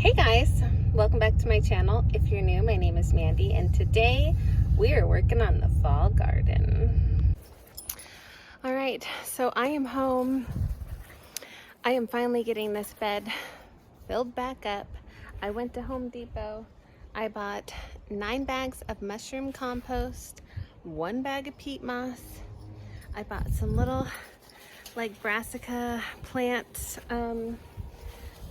Hey guys, welcome back to my channel. If you're new, my name is Mandy, and today we are working on the fall garden. All right, so I am home. I am finally getting this bed filled back up. I went to Home Depot. I bought 9 bags of mushroom compost, 1 bag of peat moss. I bought some little like brassica plants,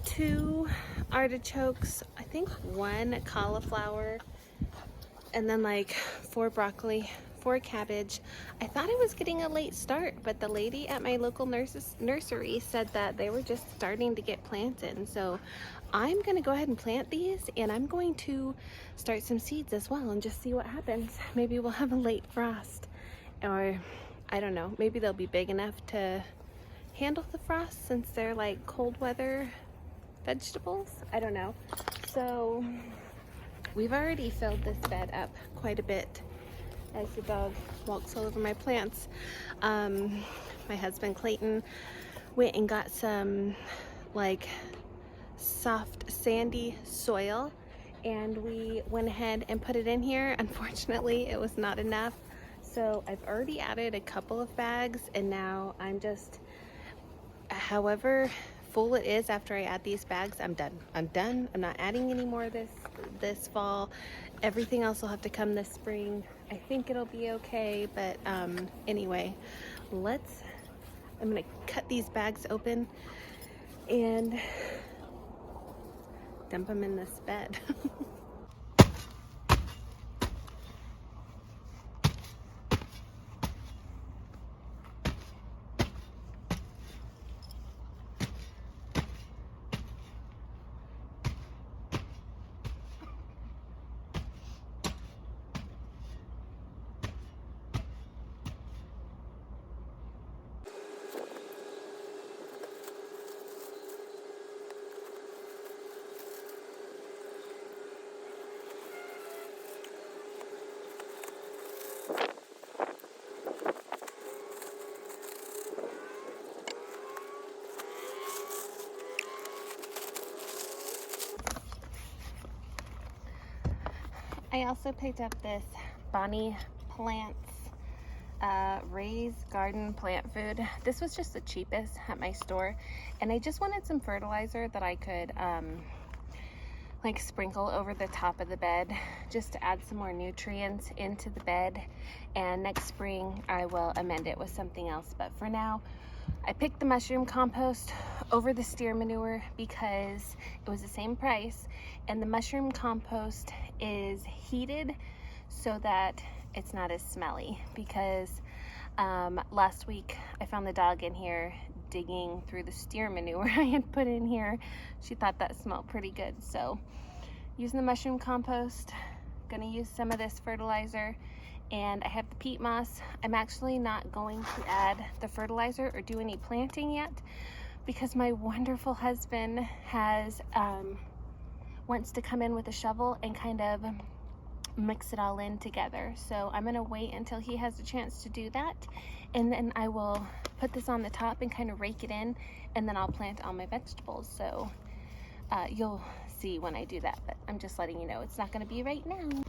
2 artichokes, I think 1 cauliflower, and then like 4 broccoli, 4 cabbage. I thought I was getting a late start, but the lady at my local nursery said that they were just starting to get planted. So I'm gonna go ahead and plant these, and I'm going to start some seeds as well and just see what happens. Maybe we'll have a late frost, or I don't know, maybe they'll be big enough to handle the frost since they're like cold weather vegetables. I don't know. So we've already filled this bed up quite a bit as the dog walks all over my plants. My husband Clayton went and got some like soft sandy soil, and we went ahead and put it in here. Unfortunately, it was not enough, so I've already added a couple of bags, and now I'm just, however full it is after I add these bags, I'm done. I'm not adding any more this fall. Everything else will have to come this spring. I think it'll be okay, but anyway, I'm gonna cut these bags open and dump them in this bed. I also picked up this Bonnie Plants raised garden plant food. This was just the cheapest at my store, and I just wanted some fertilizer that I could like sprinkle over the top of the bed just to add some more nutrients into the bed, and next spring I will amend it with something else. But for now, I picked the mushroom compost over the steer manure because it was the same price, and the mushroom compost is heated so that it's not as smelly. Because last week I found the dog in here digging through the steer manure I had put in here. She thought that smelled pretty good. So using the mushroom compost, gonna use some of this fertilizer, and I have the peat moss. I'm actually not going to add the fertilizer or do any planting yet because my wonderful husband has wants to come in with a shovel and kind of mix it all in together. So I'm gonna wait until he has a chance to do that, and then I will put this on the top and kind of rake it in, and then I'll plant all my vegetables. So you'll see when I do that, but I'm just letting you know it's not gonna be right now.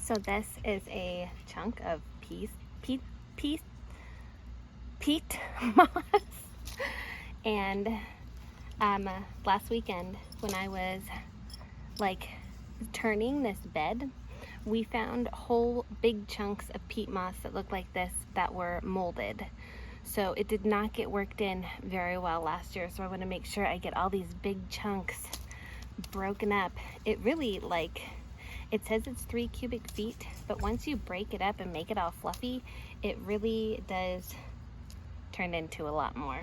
So this is a chunk of peat moss. And last weekend when I was like turning this bed, we found whole big chunks of peat moss that looked like this that were molded. So it did not get worked in very well last year. So I want to make sure I get all these big chunks broken up. It really, like, it says it's 3 cubic feet, but once you break it up and make it all fluffy, it really does turn into a lot more.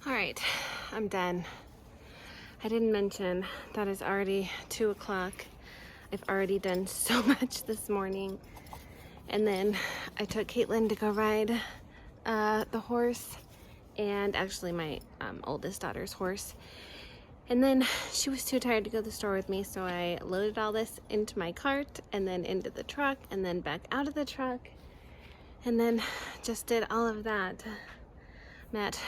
All right, I'm done. I didn't mention that it's already 2 o'clock. I've already done so much this morning. And then I took Caitlin to go ride the horse, and actually my oldest daughter's horse. And then she was too tired to go to the store with me, so I loaded all this into my cart and then into the truck and then back out of the truck. And then just did all of that. I'm at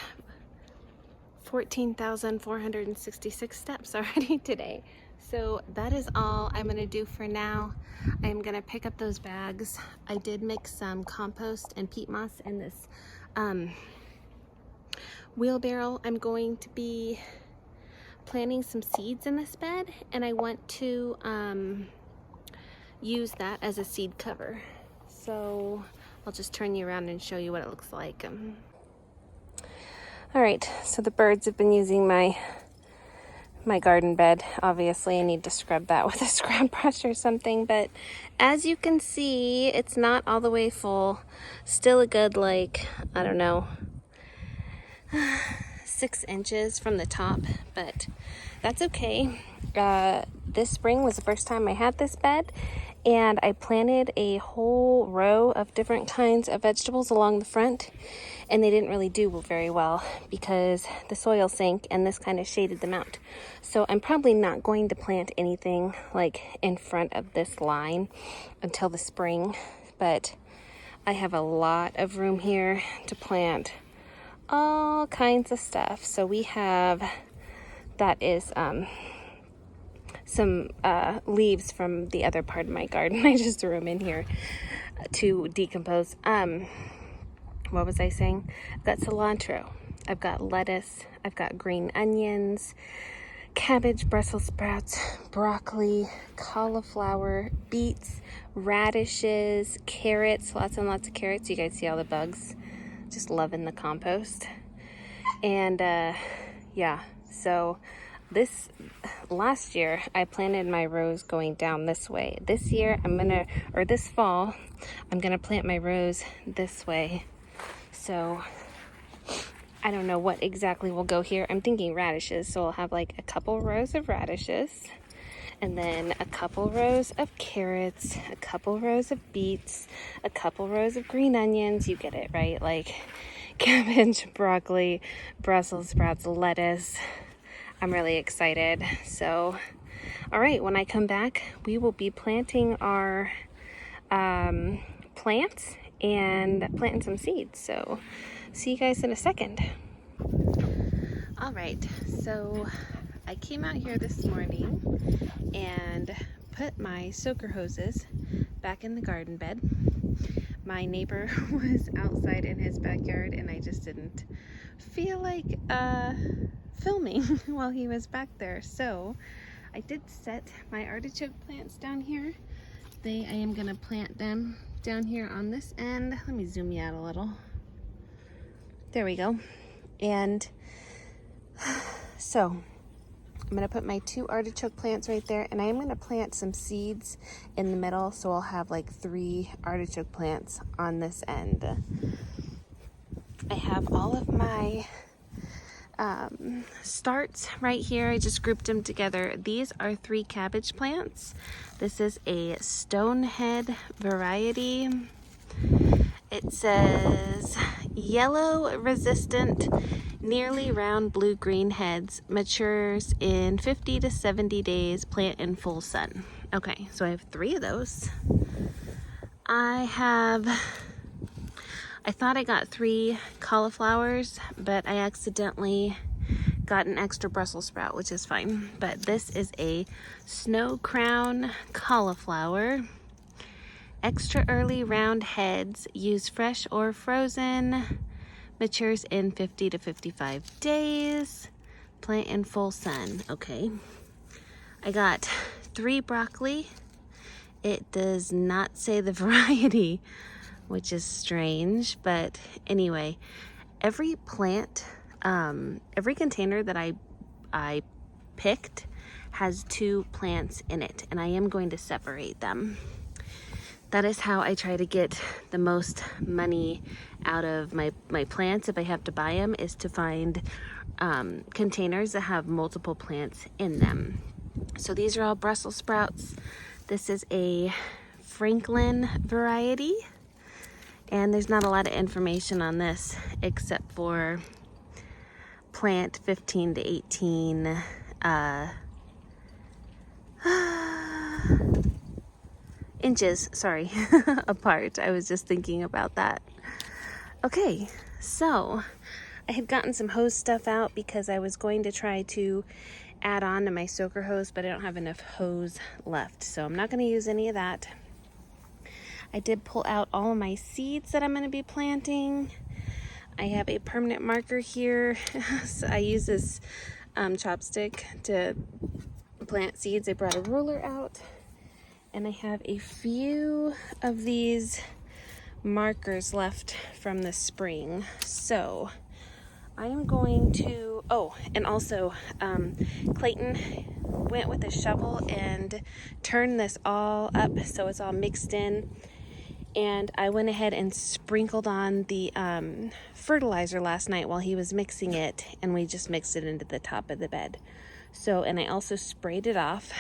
14,466 steps already today. So that is all I'm gonna do for now. I'm gonna pick up those bags. I did mix some compost and peat moss in this wheelbarrow. I'm going to be planting some seeds in this bed, and I want to use that as a seed cover. So I'll just turn you around and show you what it looks like. All right, so the birds have been using my garden bed. Obviously, I need to scrub that with a scrub brush or something, but as you can see, it's not all the way full. Still a good, like, I don't know, 6 inches from the top, but that's okay. This spring was the first time I had this bed, and I planted a whole row of different kinds of vegetables along the front, and they didn't really do very well because the soil sank and this kind of shaded them out. So I'm probably not going to plant anything like in front of this line until the spring, but I have a lot of room here to plant all kinds of stuff. So we have, that is some leaves from the other part of my garden. I just threw them in here to decompose. What was I saying? I've got cilantro, I've got lettuce, I've got green onions, cabbage, Brussels sprouts, broccoli, cauliflower, beets, radishes, carrots, lots and lots of carrots. You guys see all the bugs? Just loving the compost. And yeah, so this last year I planted my rows going down this way. This year this fall I'm gonna plant my rows this way. So I don't know what exactly will go here. I'm thinking radishes, so I'll have like a couple rows of radishes, and then a couple rows of carrots, a couple rows of beets, a couple rows of green onions. You get it, right? Like cabbage, broccoli, Brussels sprouts, lettuce. I'm really excited. So, all right, when I come back, we will be planting our plants and planting some seeds. So, see you guys in a second. All right, so I came out here this morning and put my soaker hoses back in the garden bed. My neighbor was outside in his backyard, and I just didn't feel like filming while he was back there. So I did set my artichoke plants down here. I am gonna plant them down here on this end. Let me zoom you out a little. There we go. And so I'm gonna put my 2 artichoke plants right there, and I am gonna plant some seeds in the middle, so I'll have like 3 artichoke plants on this end. I have all of my starts right here. I just grouped them together. These are 3 cabbage plants. This is a Stonehead variety, It says yellow resistant, nearly round blue-green heads, matures in 50 to 70 days, plant in full sun. Okay, so I have 3 of those. I thought I got 3 cauliflowers, but I accidentally got an extra Brussels sprout, which is fine. But this is a snow crown cauliflower. Extra early round heads, use fresh or frozen, matures in 50 to 55 days, plant in full sun. Okay. I got 3 broccoli. It does not say the variety, which is strange, but anyway, every plant, every container that I picked has 2 plants in it, and I am going to separate them. That is how I try to get the most money out of my plants if I have to buy them, is to find containers that have multiple plants in them. So these are all Brussels sprouts. This is a Franklin variety, and there's not a lot of information on this except for plant 15 to 18 inches, sorry, apart. I was just thinking about that. Okay, so I had gotten some hose stuff out because I was going to try to add on to my soaker hose, but I don't have enough hose left, so I'm not going to use any of that. I did pull out all of my seeds that I'm going to be planting. I have a permanent marker here. So I use this chopstick to plant seeds. I brought a ruler out, and I have a few of these markers left from the spring. So I am going to, oh, and also Clayton went with a shovel and turned this all up so it's all mixed in. And I went ahead and sprinkled on the fertilizer last night while he was mixing it, and we just mixed it into the top of the bed. So, and I also sprayed it off.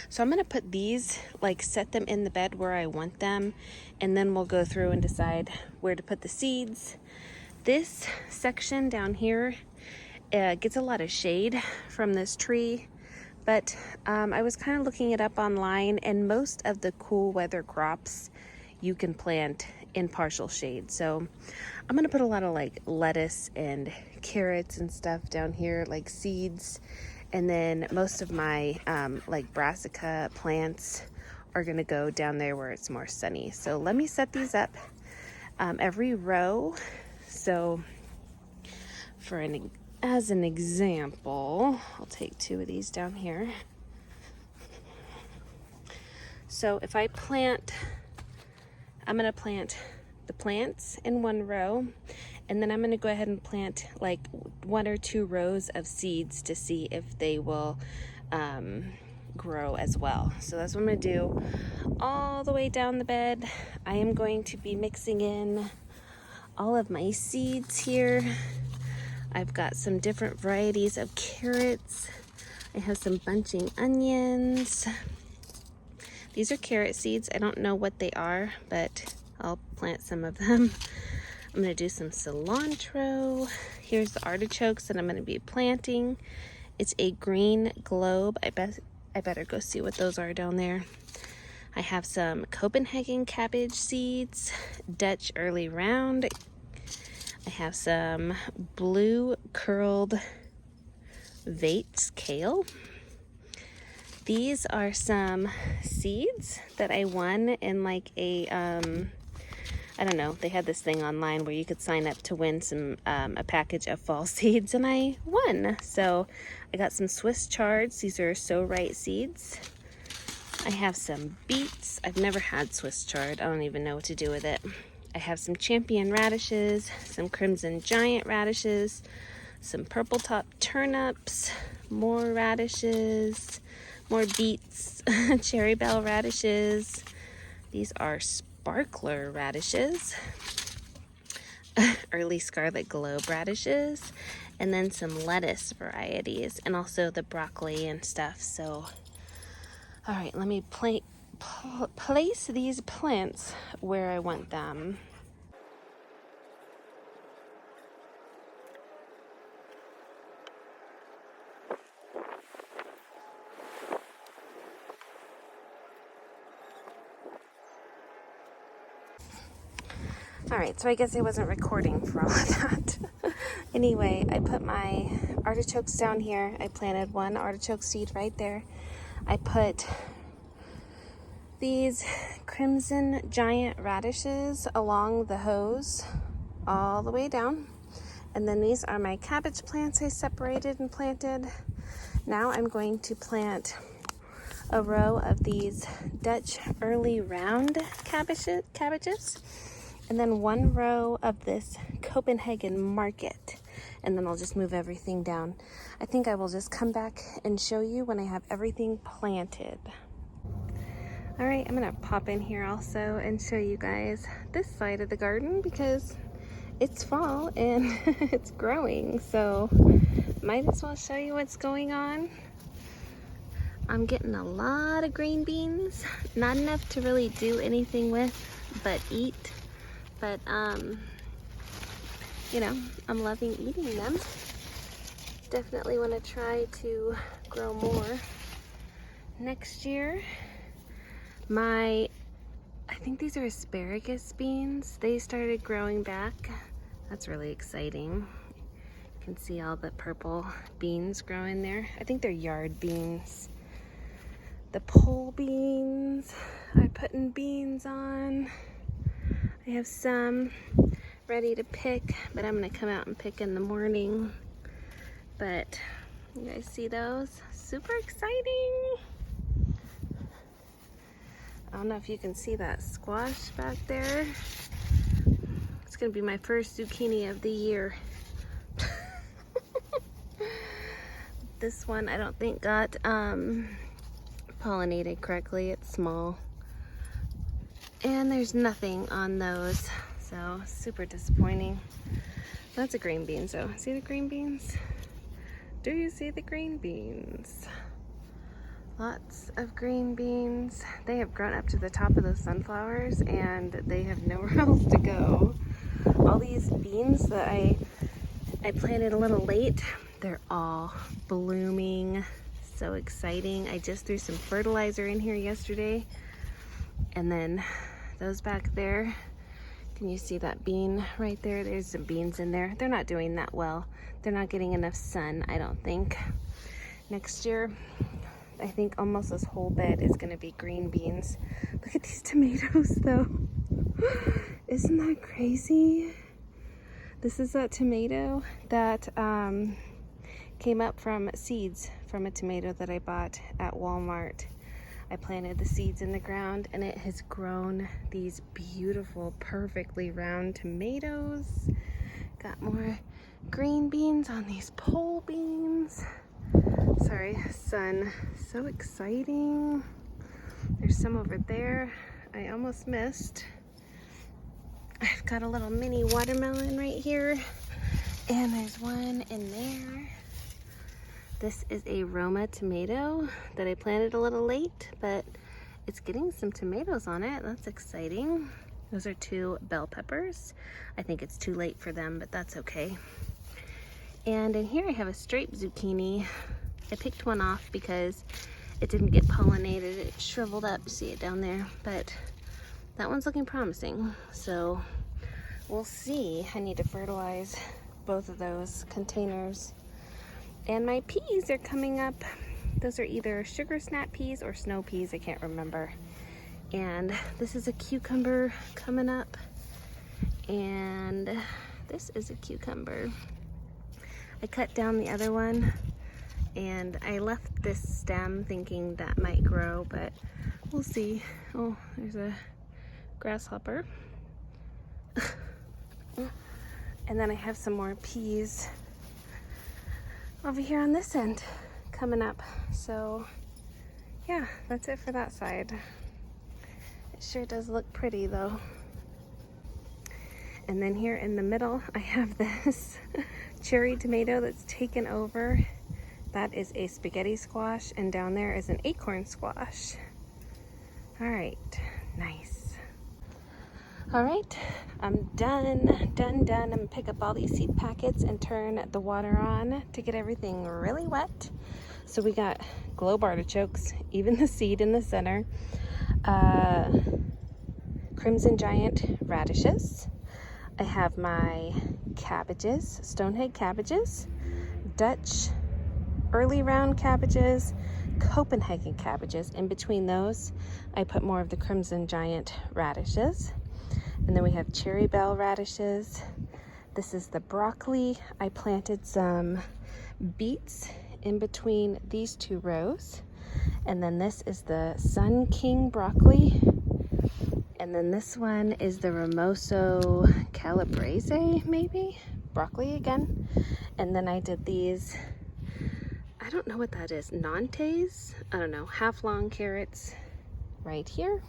So I'm going to put these, like set them in the bed where I want them, and then we'll go through and decide where to put the seeds. This section down here gets a lot of shade from this tree, but I was kind of looking it up online, and most of the cool weather crops you can plant in partial shade. So I'm going to put a lot of like lettuce and carrots and stuff down here, like seeds. And then most of my like brassica plants are going to go down there where it's more sunny. So let me set these up every row. So as an example, I'll take 2 of these down here. So if I plant, I'm going to plant the plants in one row, and then I'm going to go ahead and plant like 1 or 2 rows of seeds to see if they will grow as well. So that's what I'm going to do all the way down the bed. I am going to be mixing in all of my seeds here. I've got some different varieties of carrots. I have some bunching onions. These are carrot seeds. I don't know what they are, but I'll plant some of them. I'm going to do some cilantro. Here's the artichokes that I'm going to be planting. It's a green globe. I better go see what those are down there. I have some Copenhagen cabbage seeds, Dutch early round. I have some blue curled Vates kale. These are some seeds that I won in like a, I don't know, they had this thing online where you could sign up to win some, a package of fall seeds, and I won. So I got some Swiss chards. These are So Right seeds. I have some beets. I've never had Swiss chard. I don't even know what to do with it. I have some champion radishes, some crimson giant radishes, some purple top turnips, more radishes, more beets, cherry bell radishes. These are sparkler radishes, early scarlet globe radishes, and then some lettuce varieties, and also the broccoli and stuff. So, all right, let me place these plants where I want them. Alright, so I guess I wasn't recording for all of that. Anyway, I put my artichokes down here. I planted one artichoke seed right there. I put these crimson giant radishes along the hose all the way down. And then these are my cabbage plants I separated and planted. Now I'm going to plant a row of these Dutch early round cabbages. And then one row of this Copenhagen market. And then I'll just move everything down. I think I will just come back and show you when I have everything planted. All right, I'm gonna pop in here also and show you guys this side of the garden because it's fall and it's growing. So might as well show you what's going on. I'm getting a lot of green beans, not enough to really do anything with, but eat. But, you know, I'm loving eating them. Definitely want to try to grow more next year. I think these are asparagus beans. They started growing back. That's really exciting. You can see all the purple beans growing there. I think they're yard beans. The pole beans are putting beans on. I have some ready to pick, but I'm gonna come out and pick in the morning. But you guys see those? Super exciting. I don't know if you can see that squash back there. It's gonna be my first zucchini of the year. This one I don't think got pollinated correctly. It's small. And there's nothing on those, so super disappointing. That's a green bean, so see the green beans? Do you see the green beans? Lots of green beans. They have grown up to the top of the sunflowers and they have nowhere else to go. All these beans that I planted a little late, they're all blooming. So exciting. I just threw some fertilizer in here yesterday. And then those back there, can you see that bean right there? There's some beans in there. They're not doing that well. They're not getting enough sun, I don't think. Next year, I think almost this whole bed is gonna be green beans. Look at these tomatoes though. Isn't that crazy? This is that tomato that came up from seeds from a tomato that I bought at Walmart. I planted the seeds in the ground and it has grown these beautiful, perfectly round tomatoes. Got more green beans on these pole beans. Sorry, sun. So exciting. There's some over there I almost missed. I've got a little mini watermelon right here. And there's one in there. This is a Roma tomato that I planted a little late, but it's getting some tomatoes on it. That's exciting. Those are 2 bell peppers. I think it's too late for them, but that's okay. And in here I have a straight zucchini. I picked one off because it didn't get pollinated. It shriveled up. See it down there, but that one's looking promising. So we'll see. I need to fertilize both of those containers. And my peas are coming up. Those are either sugar snap peas or snow peas, I can't remember. And this is a cucumber coming up. And this is a cucumber. I cut down the other one and I left this stem thinking that might grow, but we'll see. Oh, there's a grasshopper. And then I have some more peas over here on this end coming up. So yeah, that's it for that side. It sure does look pretty though. And then here in the middle I have this cherry tomato that's taken over. That is a spaghetti squash, and down there is an acorn squash. All right, nice. All right, I'm done. I'm gonna pick up all these seed packets and turn the water on to get everything really wet. So we got globe artichokes, even the seed in the center, crimson giant radishes. I have my cabbages, stonehead cabbages, Dutch early round cabbages, Copenhagen cabbages. In between those, I put more of the crimson giant radishes. And then we have cherry bell radishes. This is the broccoli. I planted some beets in between these two rows. And then this is the Sun King broccoli. And then this one is the Ramoso calabrese, maybe? Broccoli again. And then I did these, I don't know what that is, Nantes? I don't know, half long carrots right here.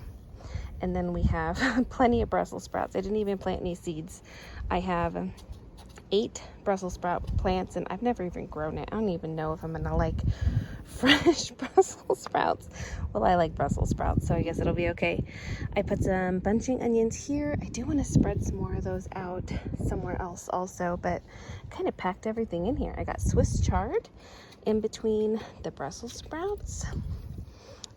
And then we have plenty of Brussels sprouts. I didn't even plant any seeds. I have 8 Brussels sprout plants, and I've never even grown it. I don't even know if I'm gonna like fresh Brussels sprouts. Well, I like Brussels sprouts, so I guess it'll be okay. I put some bunching onions here. I do want to spread some more of those out somewhere else also, but kind of packed everything in here. I got Swiss chard in between the Brussels sprouts.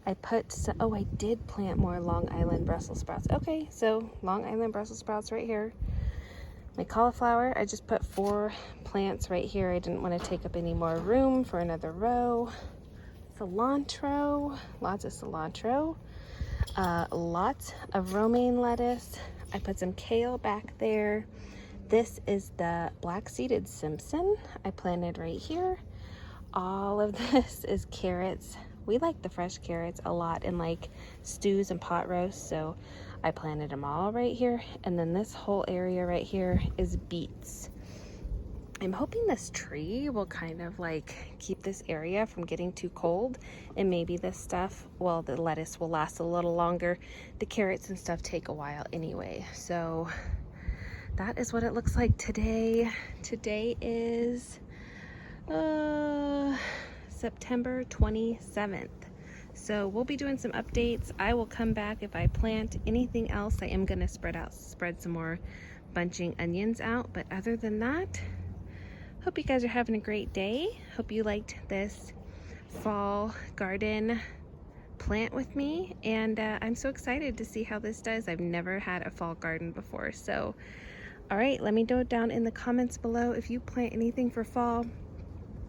I put some, oh, I did plant more Long Island Brussels sprouts. Okay, so Long Island Brussels sprouts right here. My cauliflower, I just put 4 plants right here. I didn't want to take up any more room for another row. Cilantro, lots of cilantro. Lots of romaine lettuce. I put some kale back there. This is the black-seeded Simpson I planted right here. All of this is carrots. We like the fresh carrots a lot in like stews and pot roasts, so I planted them all right here. And then this whole area right here is beets. I'm hoping this tree will kind of like keep this area from getting too cold, and maybe this stuff, well, the lettuce will last a little longer. The carrots and stuff take a while anyway. So that is what it looks like today. Today is September 27th. So we'll be doing some updates. I will come back if I plant anything else. I am gonna spread some more bunching onions out, but other than that, hope you guys are having a great day. Hope you liked this fall garden plant with me, and I'm so excited to see how this does. I've never had a fall garden before. So all right, let me know down in the comments below if you plant anything for fall.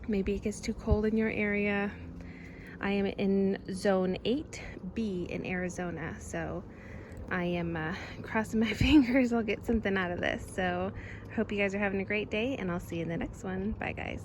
Maybe it gets too cold in your area. I am in zone 8B in Arizona, so I am crossing my fingers I'll get something out of this. So I hope you guys are having a great day, and I'll see you in the next one. Bye guys.